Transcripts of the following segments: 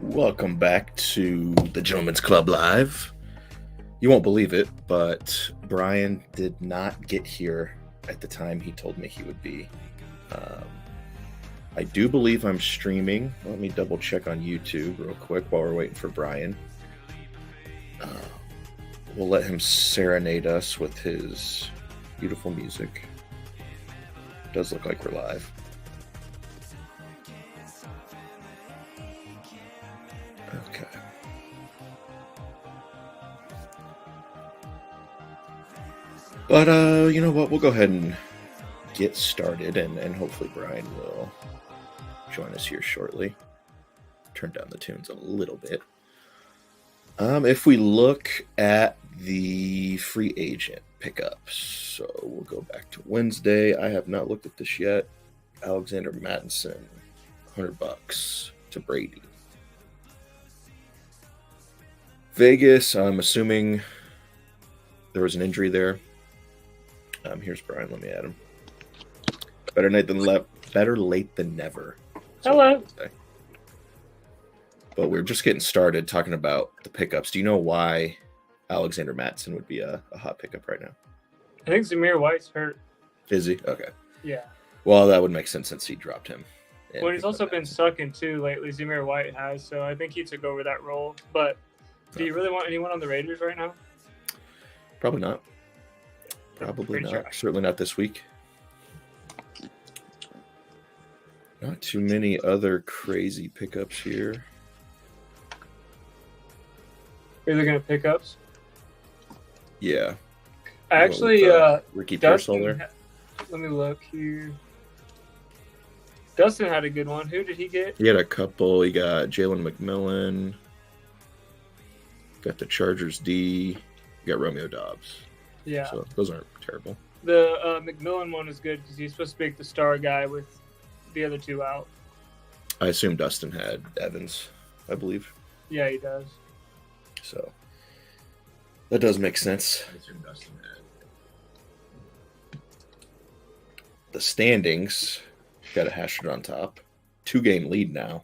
Welcome back to the Gentlemen's Club Live. You won't believe it, but Brian did not get here at the time he told me he would be. Um, I do believe I'm streaming. Let me double check on YouTube real quick while we're waiting for Brian. Uh, we'll let him serenade us with his beautiful music. Does look like we're live. Okay. But you know what? We'll go ahead and get started, and hopefully Brian will join us here shortly. Turn down the tunes a little bit. If we look at the free agent pickups, so we'll go back to Wednesday. I have not looked at this yet. Alexander Mattinson, $100 to Brady. Vegas, I'm assuming there was an injury there. Here's Brian. Let me add him. Better late than never. Hello. But we're just getting started talking about the pickups. Do you know why Alexander Mattinson would be a hot pickup right now? I think Zamir White's hurt. Is he? Okay. Yeah. Well, that would make sense since he dropped him. Well, he's also been sucking too lately. Zamir White has, so I think he took over that role. But do you really want anyone on the Raiders right now? Probably not. Probably not. Sure. Certainly not this week. Not too many other crazy pickups here. Are you looking at pickups? Yeah. Actually, Ricky Pearsall there. Let me look here. Dustin had a good one. Who did he get? He had a couple. He got Jalen McMillan. Got the Chargers D. You got Romeo Dobbs. Yeah. So those aren't terrible. The McMillan one is good because he's supposed to be the star guy with the other two out. I assume Dustin had Evans, I believe. Yeah, he does. So that does make sense. I assume Dustin had. The standings, got a Hashard on top. 2-game lead now.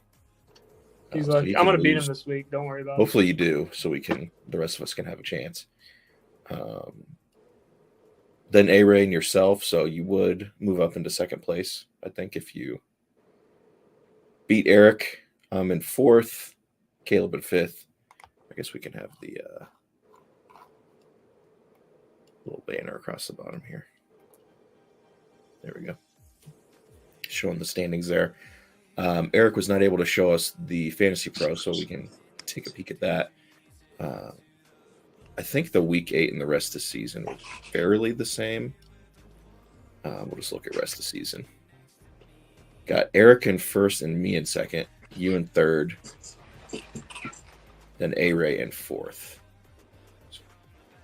He's like, I'm going to beat him this week. Don't worry about it. Hopefully you do, so the rest of us can have a chance. Then A-Ray and yourself, so you would move up into second place, I think, if you beat Eric. I'm in fourth, Caleb in fifth. I guess we can have the little banner across the bottom here. There we go. Showing the standings there. Eric was not able to show us the Fantasy Pro, so we can take a peek at that. I think the week 8 and the rest of the season were fairly the same. We'll just look at rest of the season. Got Eric in first and me in second. You in third. Then A-Ray in fourth.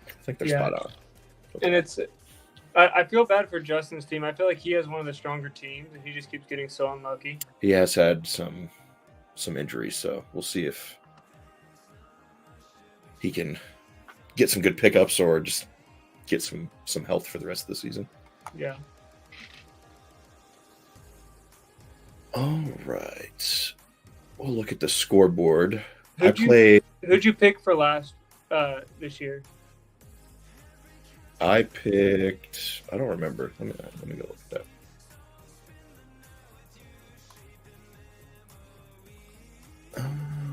I think they're spot on. And I feel bad for Justin's team. I feel like he has one of the stronger teams, and he just keeps getting so unlucky. He has had some injuries, so we'll see if he can get some good pickups or just get some health for the rest of the season. Yeah. All right. We'll look at the scoreboard. Who'd you pick for last this year? I picked. I don't remember. Let me go look at that.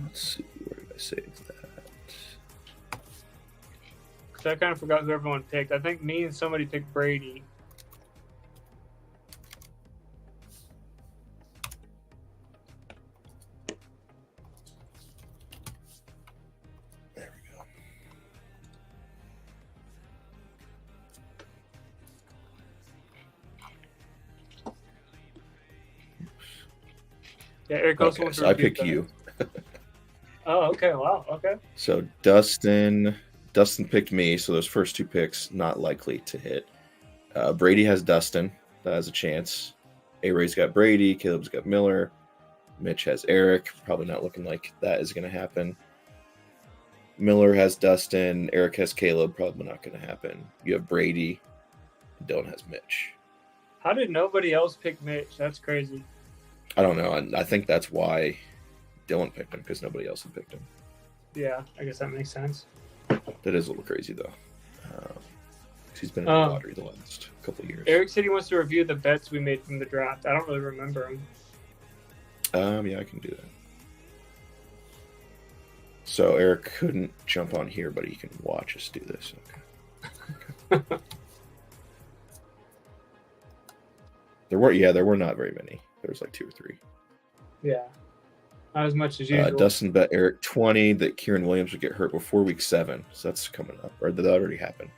Let's see. Where did I save that? Because I kind of forgot who everyone picked. I think me and somebody picked Brady. There we go. Yeah, Eric also so I picked you. Oh, okay. Wow. Okay. So Dustin picked me. So those first two picks not likely to hit. Brady has Dustin. That has a chance. A-Ray's got Brady. Caleb's got Miller. Mitch has Eric. Probably not looking like that is going to happen. Miller has Dustin. Eric has Caleb. Probably not going to happen. You have Brady. Dylan has Mitch. How did nobody else pick Mitch? That's crazy. I don't know. I think that's why Dylan picked him because nobody else had picked him. Yeah, I guess that makes sense. That is a little crazy, though. He's been in the lottery the last couple of years. Eric said he wants to review the bets we made from the draft. I don't really remember them. Yeah, I can do that. So Eric couldn't jump on here, but he can watch us do this. Okay. There were not very many. There was like 2 or 3. Yeah. Not as much as usual. Dustin bet Eric 20 that Kieran Williams would get hurt before week 7. So that's coming up. Or did that already happen?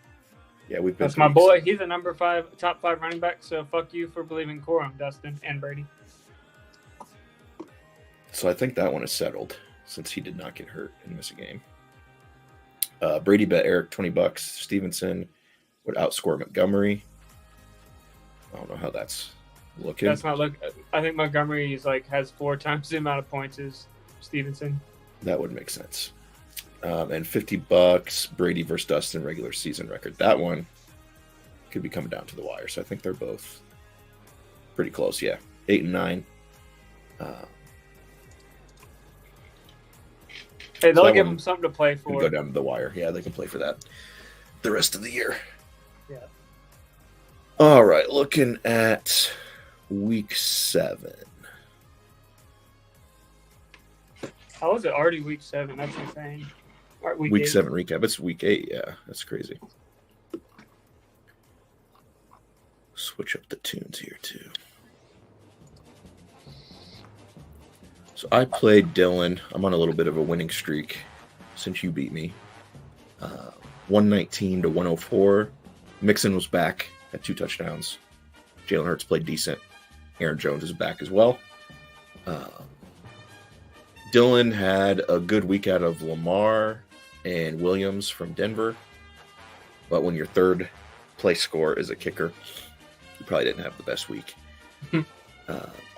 Yeah, we've been. That's my boy. 7. He's a number 5, top 5 running back. So fuck you for believing Corum, Dustin and Brady. So I think that one is settled since he did not get hurt and miss a game. Brady bet Eric $20. Stevenson would outscore Montgomery. I don't know how that's looking. That's not look. I think Montgomery is has 4 times the amount of points as Stevenson. That would make sense. And $50 Brady versus Dustin regular season record. That one could be coming down to the wire. So I think they're both pretty close. Yeah, 8 and 9. Hey, they'll give them something to play for. Go down to the wire. Yeah, they can play for that the rest of the year. Yeah. All right, looking at week 7. How was it already week 7? That's insane. Week 7 recap. It's week 8. Yeah, that's crazy. Switch up the tunes here too. So I played Dylan. I'm on a little bit of a winning streak since you beat me. 119 to 104. Mixon was back at 2 touchdowns. Jalen Hurts played decent. Aaron Jones is back as well. Dylan had a good week out of Lamar and Williams from Denver. But when your third place score is a kicker, you probably didn't have the best week.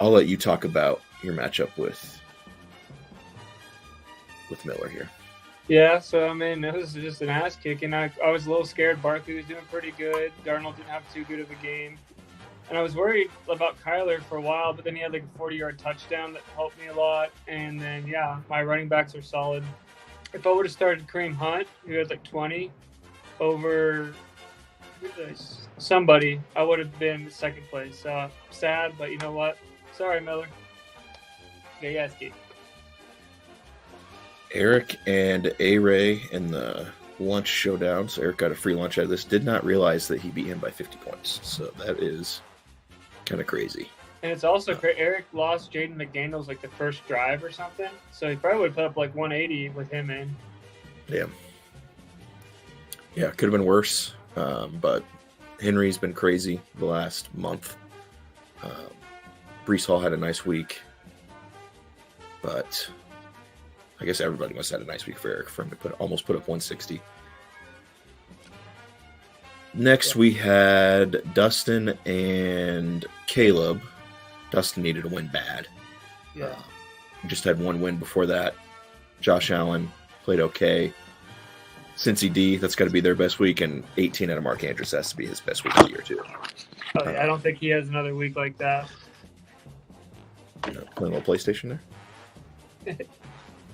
I'll let you talk about your matchup with Miller here. Yeah, so I mean, it was just an ass kicking. I was a little scared. Barkley was doing pretty good. Darnold didn't have too good of a game. And I was worried about Kyler for a while, but then he had a 40-yard touchdown that helped me a lot. And then, yeah, my running backs are solid. If I would have started Kareem Hunt, who had 20, over somebody, I would have been second place. Sad, but you know what? Sorry, Miller. Yeah, yes, Keith. Eric and A-Ray in the lunch showdown. So Eric got a free lunch out of this. Did not realize that he beat him by 50 points. So that is kind of crazy. And it's also crazy. Eric lost Jaden McDaniels the first drive or something. So he probably would put up 180 with him in. Yeah. Yeah, could have been worse. But Henry's been crazy the last month. Breece Hall had a nice week. But I guess everybody must have had a nice week for Eric for him to almost put up 160. Next, we had Dustin and Caleb. Dustin needed a win bad. Yeah. Just had one win before that. Josh Allen played okay. Cincy D, that's got to be their best week, and 18 out of Mark Andrews has to be his best week of the year, too. Oh, yeah, I don't think he has another week like that. Playing a little PlayStation there?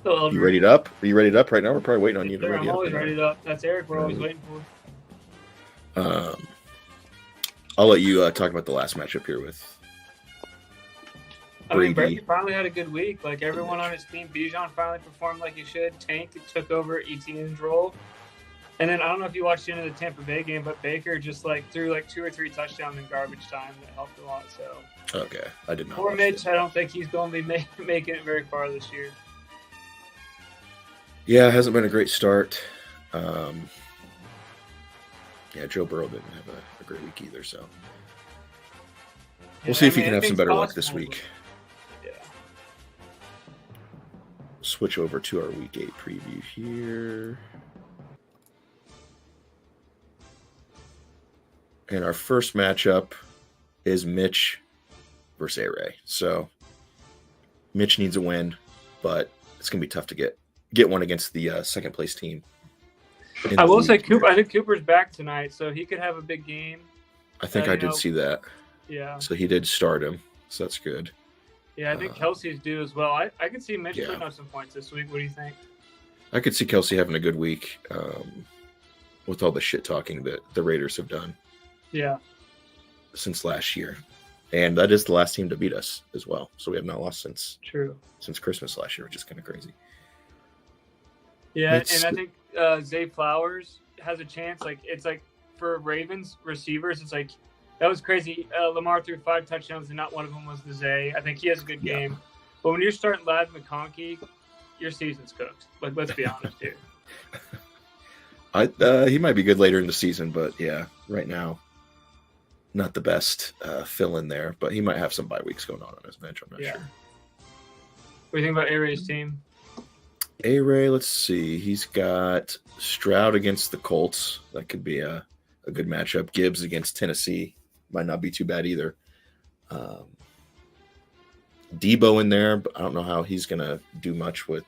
You ready up? Are you ready up right now? We're probably waiting on you to ready I'm up. always ready up. That's Eric we're always waiting for. I'll let you talk about the last matchup here with Brady. I mean, Brady finally had a good week. Everyone on his team, Bijan finally performed like he should. Tank took over Etienne's role. And then I don't know if you watched the end of the Tampa Bay game, but Baker just threw 2 or 3 touchdowns in garbage time that helped a lot. So okay, I did not. Poor Mitch, I don't think he's going to be making it very far this year. Yeah, it hasn't been a great start. Joe Burrow didn't have a great week either, so we'll see if he can have some better luck this week. Yeah. Switch over to our Week 8 preview here. And our first matchup is Mitch versus A-Ray. So Mitch needs a win, but it's going to be tough to get one against the second place team. I will say Cooper. I think Cooper's back tonight, so he could have a big game. I think I did see that. Yeah. So he did start him, so that's good. Yeah, I think Kelsey's due as well. I could see Mitch Yeah. putting up some points this week. What do you think? I could see Kelsey having a good week with all the shit talking that the Raiders have done Yeah, since last year. And that is the last team to beat us as well. So we have not lost since true. Christmas last year, which is kind of crazy. Yeah, It's- and I think Zay Flowers has a chance. Like it's like for Ravens receivers, it's like that was crazy. Lamar threw 5 touchdowns, and not one of them was the Zay. I think he has a good Yeah. game. But when you're starting Ladd McConkey, your season's cooked. Like let's be honest here. He might be good later in the season, but yeah, right now, not the best fill in there. But he might have some bye weeks going on his bench. I'm not Yeah. sure. What do you think about A-Ray's team? A-Ray, let's see. He's got Stroud against the Colts. That could be a good matchup. Gibbs against Tennessee. Might not be too bad either. Debo in there, but I don't know how he's going to do much with,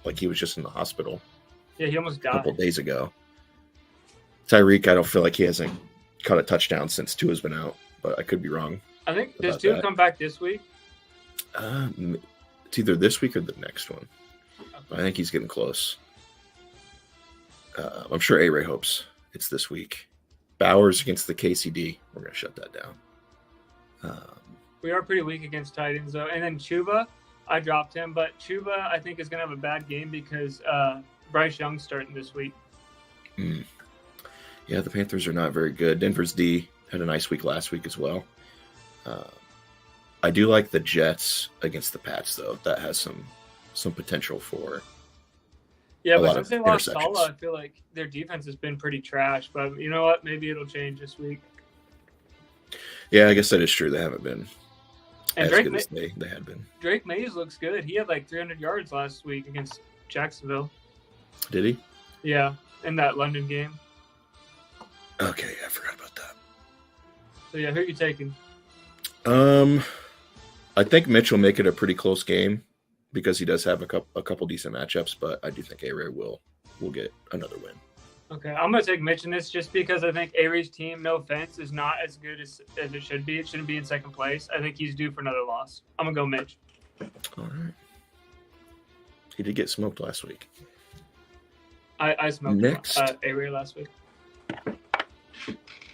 like, he was just in the hospital Yeah, he almost a died. couple days ago. Tyreek, I don't feel like he hasn't caught a touchdown since Tua's been out, but I could be wrong. I think does about Tua that. come back this week? It's either this week or the next one. I think he's getting close. I'm sure A-Ray hopes it's this week. Bowers against the KCD. We're going to shut that down. We are pretty weak against Titans though. And then Chuba, I dropped him, but Chuba I think is gonna have a bad game because Bryce Young's starting this week. Yeah, the Panthers are not very good. Denver's D had a nice week last week as well. I do like the Jets against the Pats, though. That has some potential for Yeah, a but lot since of they lost interceptions. Sala, I feel like their defense has been pretty trash. But you know what? Maybe it'll change this week. Yeah, I guess that is true. They haven't been And as Drake, good as they had been. Drake Mays looks good. He had like 300 yards last week against Jacksonville. Did he? Yeah, in that London game. Okay, I forgot about that. So yeah, who are you taking? I think Mitch will make it a pretty close game because he does have a couple decent matchups, but I do think A-Ray will get another win. Okay, I'm gonna take Mitch in this just because I think Aries' team, no offense, is not as good as it should be. It shouldn't be in second place. I think he's due for another loss. I'm gonna go Mitch. All right. He did get smoked last week. I smoked Next. Aries last week.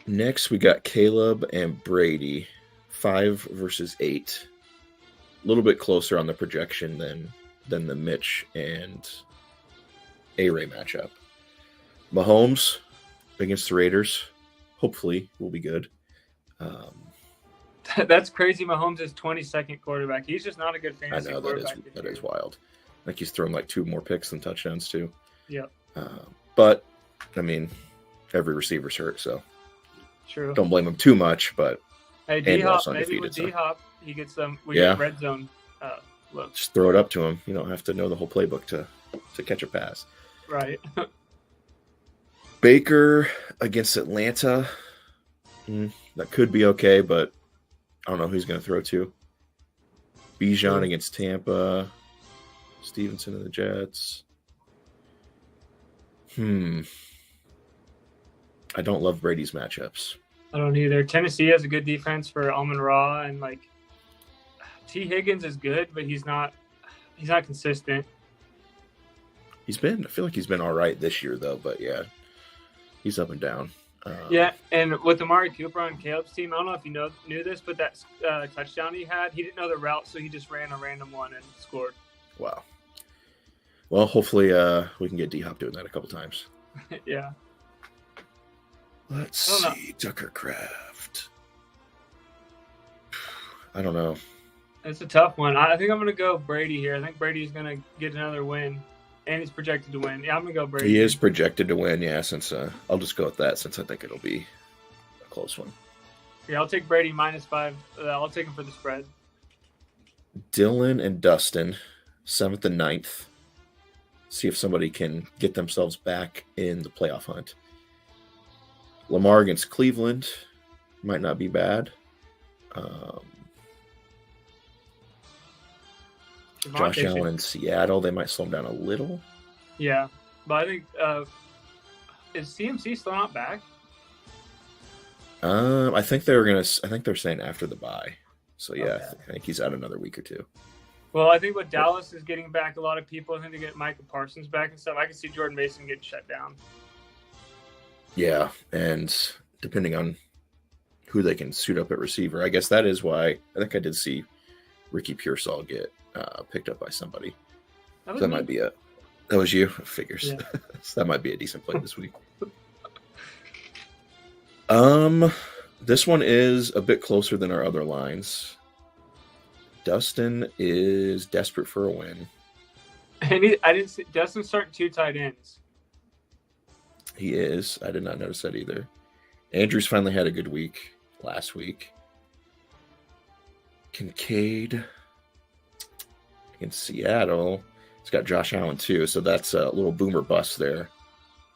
Next, we got Caleb and Brady, 5 versus 8. A little bit closer on the projection than the Mitch and A-Ray matchup. Mahomes against the Raiders, hopefully, will be good. That's crazy. Mahomes is 22nd quarterback. He's just not a good I fantasy know quarterback. that is wild. I think he's thrown like 2 more picks than touchdowns too. Yep, But I mean, every receiver's hurt, so true. don't blame him too much. But Hey, and D-Hop, also maybe with undefeated, so. D-Hop, he gets some. We Yeah. get red zone looks. just throw it up to him. You don't have to know the whole playbook to catch a pass. Right. Baker against Atlanta. That could be okay, but I don't know who he's going to throw to. Bijan against Tampa. Stevenson and the Jets. I don't love Brady's matchups. I don't either. Tennessee has a good defense for Amon-Ra, and like T. Higgins is good, but he's not consistent. I feel like he's been all right this year, though, but yeah, he's up and down. Yeah, and with Amari Cooper on Caleb's team, I don't know if you knew this, but that touchdown he didn't know the route, so he just ran a random one and scored. Wow. Well, hopefully we can get D-Hop doing that a couple times. Yeah. Let's I don't see. Tucker Craft. I don't know. It's a tough one. I think I'm going to go Brady here. I think Brady's going to get another win, and he's projected to win. Yeah, I'm going to go Brady. He is projected to win, yeah, since I'll just go with that since I think it'll be a close one. Yeah, I'll take Brady -5. I'll take him for the spread. Dylan and Dustin, 7th and 9th. See if somebody can get themselves back in the playoff hunt. Lamar against Cleveland might not be bad. Josh Javonte Allen should- in Seattle, they might slow him down a little. Yeah, but I think is CMC still not back? I think they're saying after the bye. So yeah, Okay. I think he's out another week or two. Well, I think with Dallas is getting back a lot of people. I think they get Micah Parsons back and stuff. I can see Jordan Mason getting shut down. Yeah, and depending on who they can suit up at receiver, I guess that is why I think I did see Ricky Pearsall get picked up by somebody. That That might be that was you. Figures. Yeah. So that might be a decent play this week. This one is a bit closer than our other lines. Dustin is desperate for a win. And I didn't see Dustin starting 2 tight ends. He is. I did not notice that either. Andrews finally had a good week last week. Kincaid in Seattle. It's got Josh Allen too, so that's a little boomer bust there.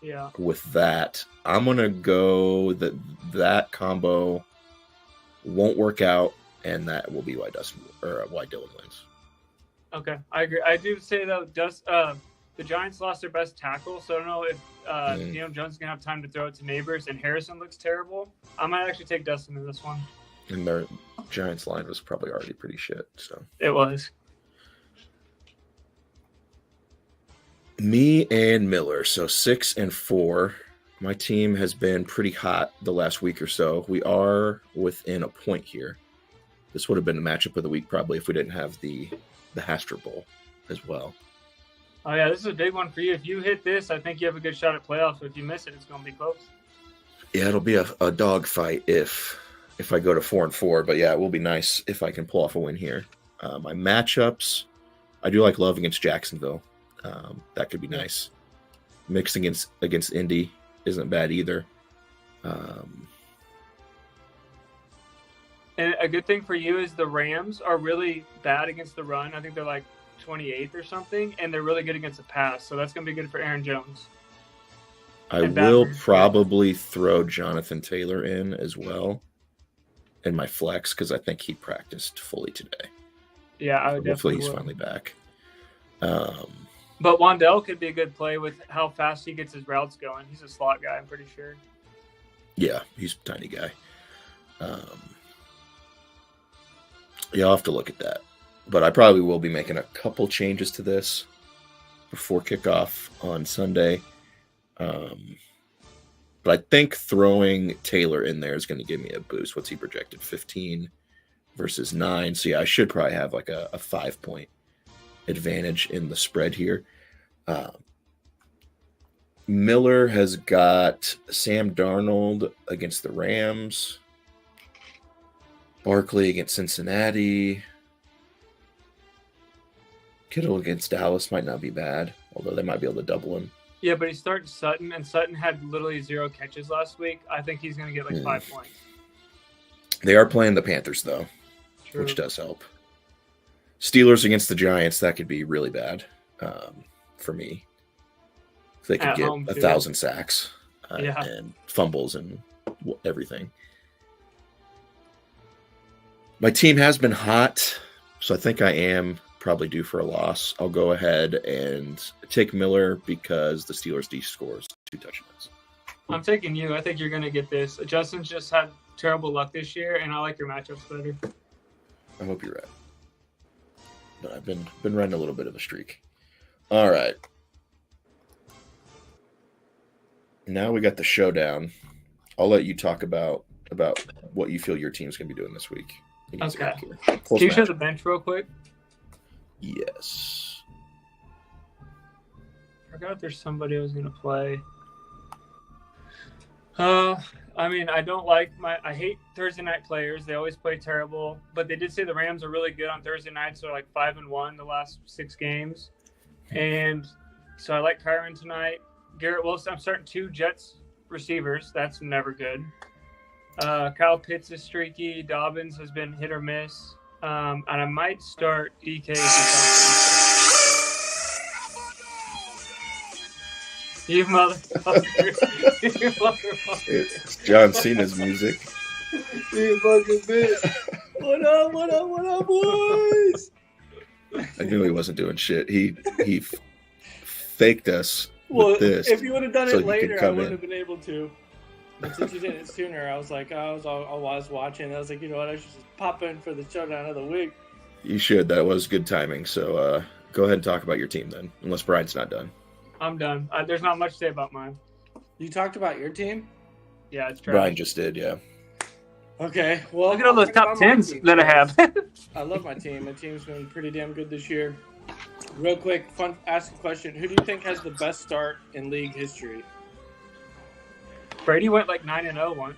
Yeah. With that, I'm gonna go that combo won't work out, and that will be why Dylan wins. Okay, I agree. I do say though, the Giants lost their best tackle, so I don't know if Daniel Jones is gonna have time to throw it to Neighbors, and Harrison looks terrible. I might actually take Dustin in this one. And their Giants line was probably already pretty shit. So It was. me and Miller, so 6 and 4. My team has been pretty hot the last week or so. We are within a point here. This would have been the matchup of the week probably if we didn't have the Hastra Bowl as well. Oh yeah, this is a big one for you. If you hit this, I think you have a good shot at playoffs. But if you miss it, it's gonna be close. Yeah, it'll be a dog fight if I go to 4 and 4. But yeah, it will be nice if I can pull off a win here. My matchups, I do like Love against Jacksonville. That could be nice. Mixed against Indy isn't bad either. And a good thing for you is the Rams are really bad against the run. I think they're like 28th or something, and they're really good against the pass. So that's going to be good for Aaron Jones. I And will Baffert. probably throw Jonathan Taylor in as well in my flex because I think he practiced fully today. Yeah, I would Hopefully definitely he's would. finally back. But Wandell could be a good play with how fast he gets his routes going. He's a slot guy, I'm pretty sure. Yeah, he's a tiny guy. Yeah, I'll have to look at that. But I probably will be making a couple changes to this before kickoff on Sunday. But I think throwing Taylor in there is going to give me a boost. What's he projected? 15 versus 9. So yeah, I should probably have like a 5-point advantage in the spread here. Miller has got Sam Darnold against the Rams. Barkley against Cincinnati. Kittle against Dallas might not be bad, although they might be able to double him. Yeah, but he's starting Sutton, and Sutton had literally 0 catches last week. I think he's going to get like 5 points. They are playing the Panthers, though, True. which does help. Steelers against the Giants, that could be really bad for me. If they could At get home, too. 1,000 sacks Yeah. and fumbles and everything. My team has been hot, so I think I am probably due for a loss. I'll go ahead and take Miller because the Steelers D scores 2 touchdowns. I'm taking you. I think you're going to get this. Justin's just had terrible luck this year, and I like your matchups better. I hope you're right. But I've been running a little bit of a streak. All right. Now we got the showdown. I'll let you talk about what you feel your team's going to be doing this week. Okay. Close Can you show match. the bench real quick? Yes. I forgot if there's somebody I was going to play. I mean, I hate Thursday night players. They always play terrible, but they did say the Rams are really good on Thursday nights. So like 5-1 the last 6 games. And so I like Kyron tonight. Garrett Wilson, I'm starting 2 Jets receivers. That's never good. Kyle Pitts is streaky. Dobbins has been hit or miss. And I might start DK. You motherfucker. You motherfucker. It's John Cena's music. You fucking bitch. What up, boys? I knew he wasn't doing shit. He faked us Well, with this. if you would have done so it he could later, I come wouldn't in. have been able to. But since you did it sooner, I was like, I was watching. I was like, you know what? I should just pop in for the showdown of the week. You should. That was good timing. So go ahead and talk about your team then, unless Brian's not done. I'm done. There's not much to say about mine. You talked about your team? Yeah, it's trash. Brian just did, yeah. Okay. Well, Look at all those top tens that I have. I love my team. My team's been pretty damn good this year. Real quick, ask a question. Who do you think has the best start in league history? Brady went like 9-0 once.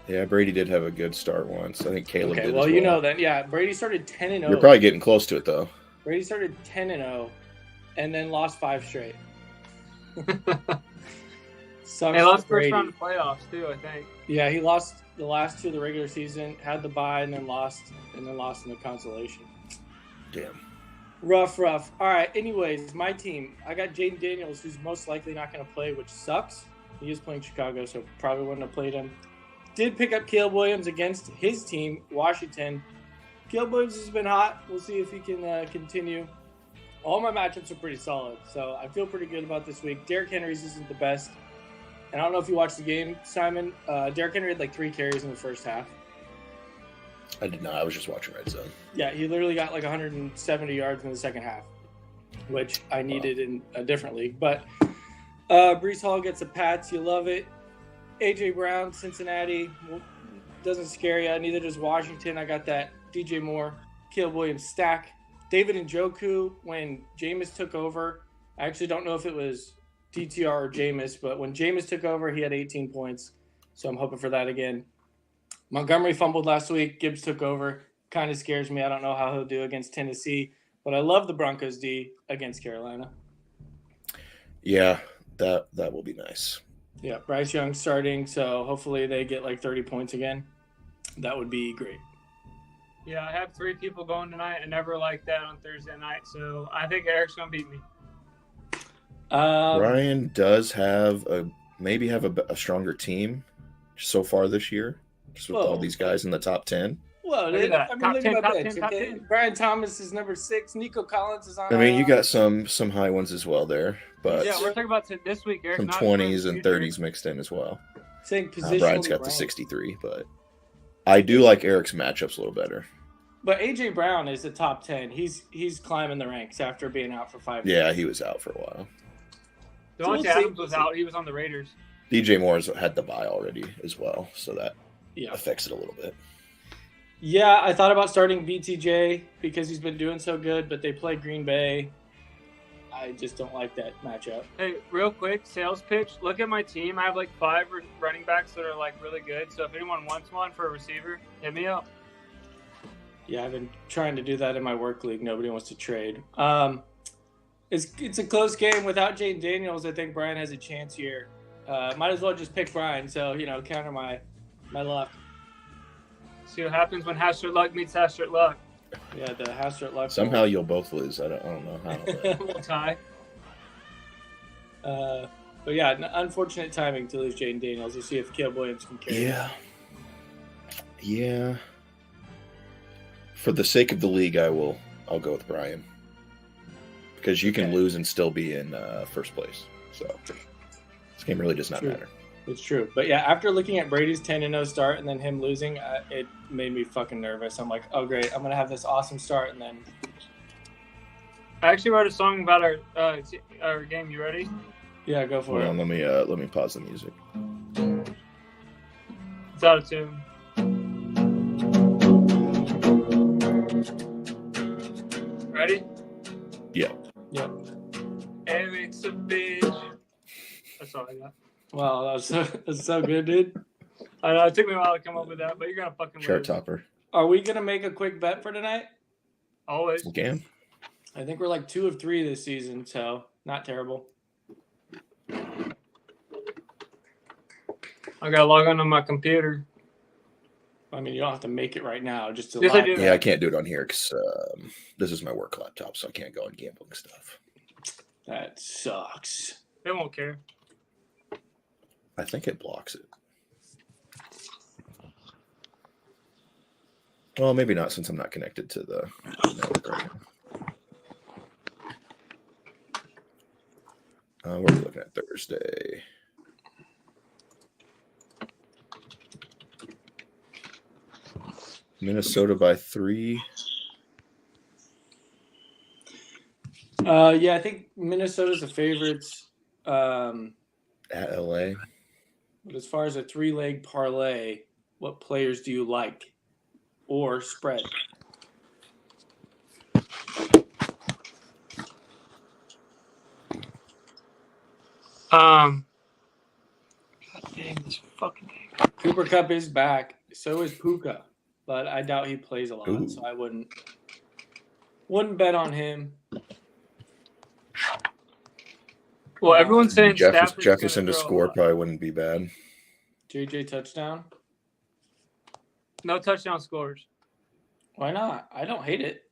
Yeah, Brady did have a good start once. I think Caleb Okay, did well, as well. you know that. Yeah, Brady started 10-0. You're probably getting close to it, though. Brady started 10-0 and then lost 5 straight. Sucks They lost for Brady. first round of playoffs too, I think. Yeah, he lost the last 2 of the regular season, had the bye, and then lost in the consolation. Damn. Rough. All right. Anyways, my team. I got Jaden Daniels, who's most likely not going to play, which sucks. He is playing Chicago, so probably wouldn't have played him. Did pick up Caleb Williams against his team, Washington. Caleb Williams has been hot. We'll see if he can continue. All my matchups are pretty solid, so I feel pretty good about this week. Derrick Henry's isn't the best. And I don't know if you watched the game, Simon. Derrick Henry had like 3 carries in the first half. I did not. I was just watching Red Zone. Yeah, he literally got like 170 yards in the second half, which I needed in a different league. But Breece Hall gets the Pats. You love it. A.J. Brown, Cincinnati, doesn't scare you. Neither does Washington. I got that DJ Moore, Caleb Williams stack. David Njoku, when Jameis took over, I actually don't know if it was DTR or Jameis, but when Jameis took over, he had 18 points. So I'm hoping for that again. Montgomery fumbled last week. Gibbs took over. Kind of scares me. I don't know how he'll do against Tennessee, but I love the Broncos D against Carolina. Yeah, that will be nice. Yeah, Bryce Young starting, so hopefully they get like 30 points again. That would be great. Yeah, I have 3 people going tonight. I never liked that on Thursday night, so I think Eric's gonna beat me. Brian does have maybe a stronger team so far this year, just with all these guys in the top 10. Well, Look at that. look Top at 10, my top bench, 10, top okay? 10. Brian Thomas is number 6. Nico Collins is on. I mean, you got some high ones as well there, but Yeah, we're talking about this week, Eric. some not 20s for and future. 30s mixed in as well. saying positionally Brian's got the ranked. 63, but I do like Eric's matchups a little better. But A.J. Brown is the top 10. He's climbing the ranks after being out for 5 Yeah, he was out for a while. Devontae we'll see. Adams was out. He was on the Raiders. DJ Moore's had the bye already as well, so that Yeah. affects it a little bit. Yeah, I thought about starting BTJ because he's been doing so good, but they play Green Bay. I just don't like that matchup. Hey, real quick, sales pitch. Look at my team. I have like 5 running backs that are like really good. So if anyone wants one for a receiver, hit me up. Yeah, I've been trying to do that in my work league. Nobody wants to trade. It's a close game. Without Jaden Daniels, I think Brian has a chance here. Might as well just pick Brian, so, counter my luck. See what happens when Hastert luck meets Hastert luck. Yeah, the Hastert luck. Somehow you'll both lose. I don't know how. But We'll tie. But yeah, unfortunate timing to lose Jaden Daniels. We'll see if Caleb Williams can carry it. Yeah. For the sake of the league, I'll go with Brian because you can Okay. lose and still be in first place. So this game really does not True. matter. It's true. But yeah, after looking at Brady's 10-0 start and then him losing, it made me fucking nervous. I'm like, oh, great. I'm going to have this awesome start. And then, I actually wrote a song about our game. You ready? yeah, go for Hold it. on, let me pause the music. It's out of tune. Ready? Yeah. Yep. Eric's a bitch. That's all I got. Wow, that's so good, dude. I know it took me a while to come up with that, but you're gonna fucking Chart lose. topper. Are we going to make a quick bet for tonight? Always. We can. I think we're like 2 of 3 this season, so not terrible. I gotta log on to my computer. I mean, you don't have to make it right now. Just to Yes, I live. do. Yeah, I can't do it on here because this is my work laptop, so I can't go on gambling stuff. That sucks. They won't care. I think it blocks it. Well, maybe not since I'm not connected to the network right now. What are we looking at Thursday? Minnesota by 3. Yeah, I think Minnesota's the favorites. But At LA. as far as a 3-leg parlay, what players do you like or spread? God dang this fucking game. Cooper Kupp is back. So is Puka, but I doubt he plays a lot, Ooh. so I wouldn't bet on him. Well, everyone's saying Stafford's Jefferson to gonna throw a score lot. probably wouldn't be bad. JJ touchdown? No touchdown scores. Why not? I don't hate it.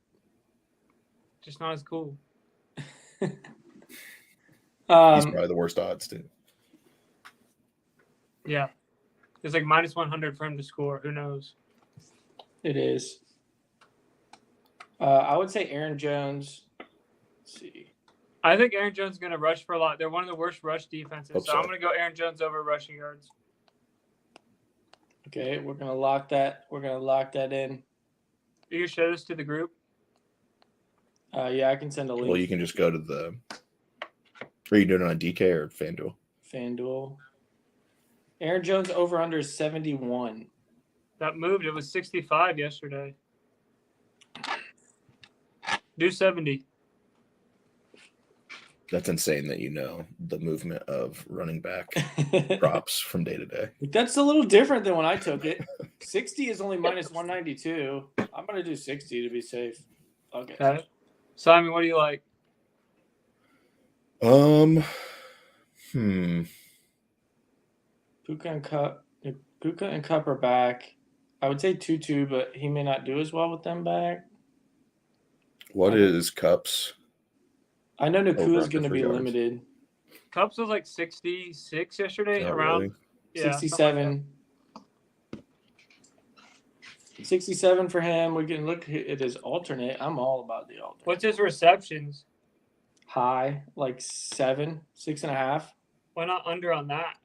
Just not as cool. He's probably the worst odds too. Yeah. It's like minus 100 for him to score. Who knows? It is. I would say Aaron Jones. Let's see. I think Aaron Jones is going to rush for a lot. They're one of the worst rush defenses. Hope So so. I'm going to go Aaron Jones over rushing yards. Okay, we're gonna lock that. We're gonna lock that in. You can show this to the group. Yeah, I can send a link. Well, you can just go to the. Are you doing it on DK or FanDuel? FanDuel. Aaron Jones over under 71. That moved. It was 65 yesterday. Do 70. That's insane that you know the movement of running back props from day to day. That's a little different than when I took it. 60 is only minus 192. I'm gonna do 60 to be safe. Okay. Okay. Simon, what do you like? Puka and Cup are back. I would say 2-2, but he may not do as well with them back. What is Cups? I know Nakua is Over-under going to for be yards. limited. Cups was like 66 yesterday. Not around. really. Yeah, 67. 67 for him. We can look at his alternate. I'm all about the alternate. What's his receptions? High, like 7, 6.5. Why not under on that?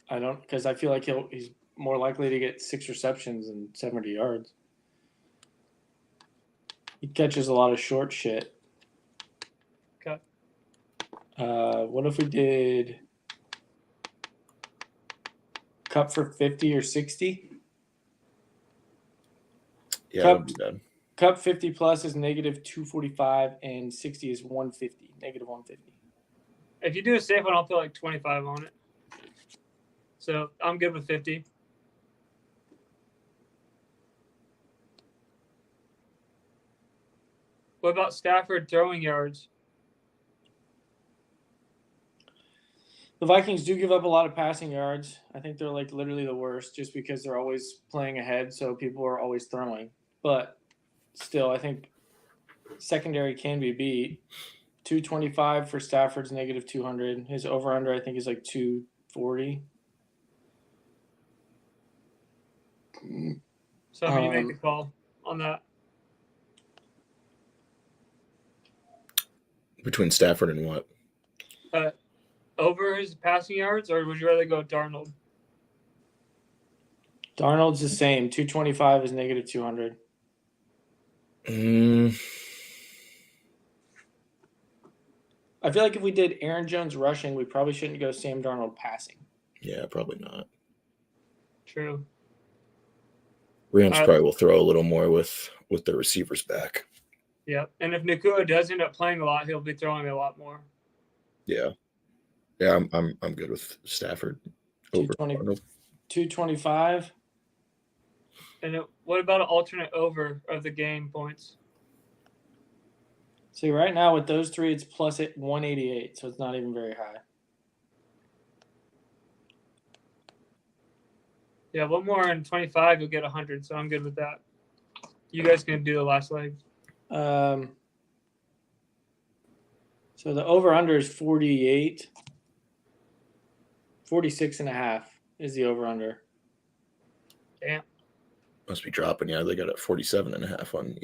I don't, because I feel like he's more likely to get 6 receptions and 70 yards. He catches a lot of short shit. Okay. What if we did Cup for 50 or 60? Yeah, Cup- that'd be bad. Cup 50 plus is negative 245 and 60 is 150, negative 150. If you do a safe one, I'll put like 25 on it. So I'm good with 50. What about Stafford throwing yards? The Vikings do give up a lot of passing yards. I think they're like literally the worst just because they're always playing ahead, so people are always throwing. But still, I think secondary can be beat. 225 for Stafford's negative 200. His over-under, I think, is like 240. So how do you make the call on that? Between Stafford and what? Over his passing yards, or would you rather go Darnold? Darnold's the same. 225 is negative 200. I feel like if we did Aaron Jones rushing, we probably shouldn't go Sam Darnold passing. Yeah, probably not. True. Rams probably will throw a little more with their receivers back. Yeah, and if Nakua does end up playing a lot, he'll be throwing a lot more. Yeah, yeah, I'm good with Stafford over 220. Darnold. 225. And what about an alternate over of the game points? See, right now with those three, it's plus 188, so it's not even very high. Yeah, one more in 25, you'll get 100, so I'm good with that. You guys can do the last leg. So the over-under is 48. 46.5 is the over-under. Damn. Must be dropping. Yeah, they got it 47.5 on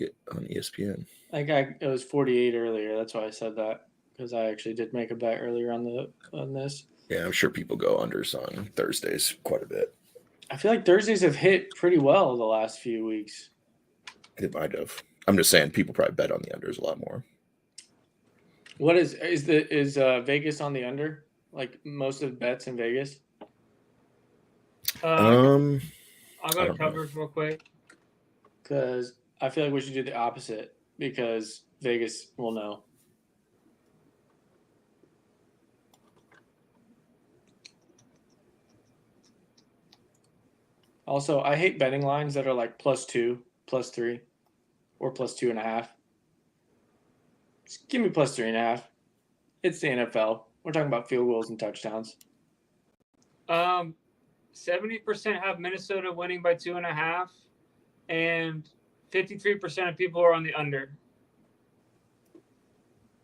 ESPN. It was 48 earlier. That's why I said that, because I actually did make a bet earlier on this. Yeah, I'm sure people go unders on Thursdays quite a bit. I feel like Thursdays have hit pretty well the last few weeks. It might have. I'm just saying people probably bet on the unders a lot more. What is Vegas on the under? Like most of the bets in Vegas? I'm I going to don't know. cover real quick. Because I feel like we should do the opposite because Vegas will know. Also, I hate betting lines that are like +2, +3, or +2.5. Just give me +3.5. It's the NFL. We're talking about field goals and touchdowns. 70% have Minnesota winning by 2.5, and 53% of people are on the under.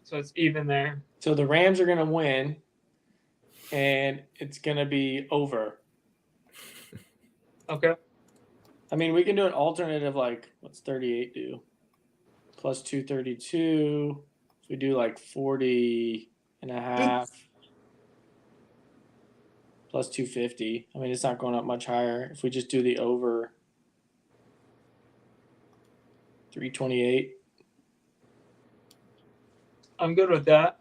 So it's even there. So the Rams are going to win, and it's going to be over. Okay. I mean, we can do an alternative like, what's 38 do? +232. So we do like 40.5. +250. I mean, it's not going up much higher. If we just do the over 328. I'm good with that.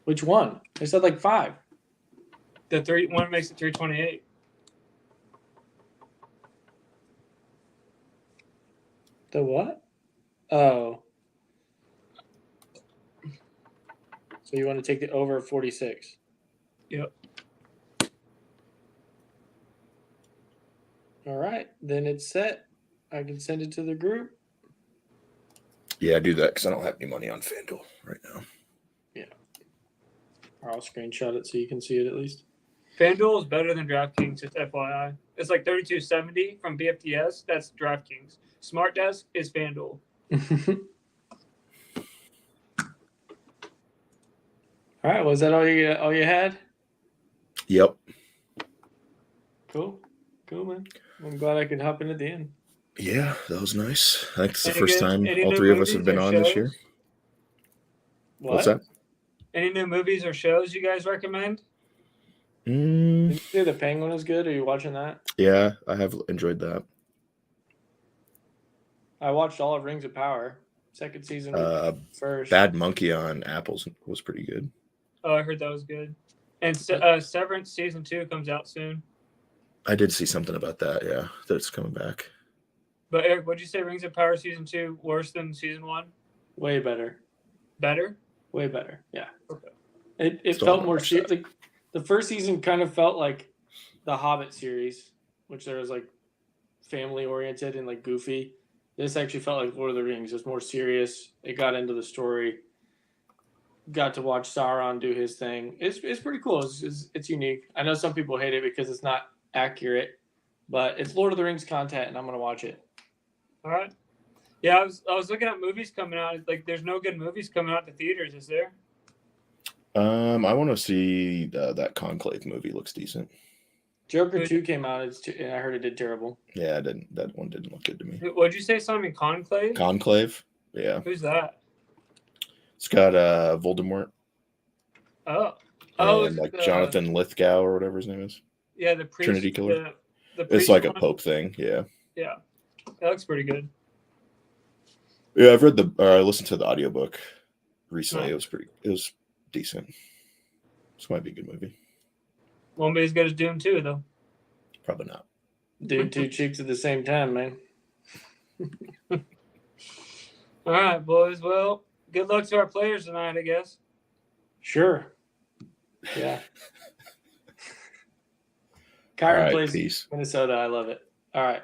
Which one? They said like 5. The one makes it 328. The what? Oh. So you want to take the over 46? Yep. All right, then it's set. I can send it to the group. Yeah, do that because I don't have any money on FanDuel right now. Or I'll screenshot it so you can see it at least. FanDuel is better than DraftKings, just FYI. It's like 32.70 from BFTS. That's DraftKings. Smart Desk is FanDuel. All right, was that all you had? Yep. Cool, man. I'm glad I could hop in at the end. Yeah, that was nice. I think it's the Any first good- time any all new three of us have movies been or on this shows? year. What? What's that? Any new movies or shows you guys recommend? Mm, Did you say The Penguin is good? Are you watching that? yeah, I have enjoyed that. I watched all of Rings of Power. Second season first. Bad Monkey on Apples was pretty good. Oh, I heard that was good. And Severance season 2 comes out soon. I did see something about that. Yeah, that it's coming back. But Eric, what'd you say? Rings of Power season 2 worse than season 1? Way better. Better? Way better. Yeah. Okay. It Still felt haven't more watched serious. that. Like the first season kind of felt like the Hobbit series, which there was like family oriented and like goofy. This actually felt like Lord of the Rings. It's more serious. It got into the story. Got to watch Sauron do his thing. It's pretty cool. It's unique. I know some people hate it because it's not accurate, but it's Lord of the Rings content, and I'm gonna watch it. All right. Yeah, I was looking at movies coming out. Like, there's no good movies coming out to theaters, is there? I want to see that Conclave movie. Looks decent. Joker 2 came out, and I heard it did terrible. Yeah, that one didn't look good to me. What'd you say, Simon? Conclave? Conclave. Yeah, Who's that? it's got Voldemort Oh. and is like it Jonathan Lithgow or whatever his name is. Yeah, the priest. Trinity Killer. The It's priest like a one? Pope thing. Yeah. Yeah. That looks pretty good. Yeah, I've read I listened to the audiobook recently. Nice. It was decent. This might be a good movie. Won't be as good as Doom 2, though. Probably not. Dude, 2 cheeks at the same time, man. All right, boys. Well, good luck to our players tonight, I guess. Sure. Yeah. All Kyron right, plays peace. Minnesota. I love it. All right.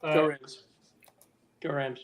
All Go right. Rams. Go Rams.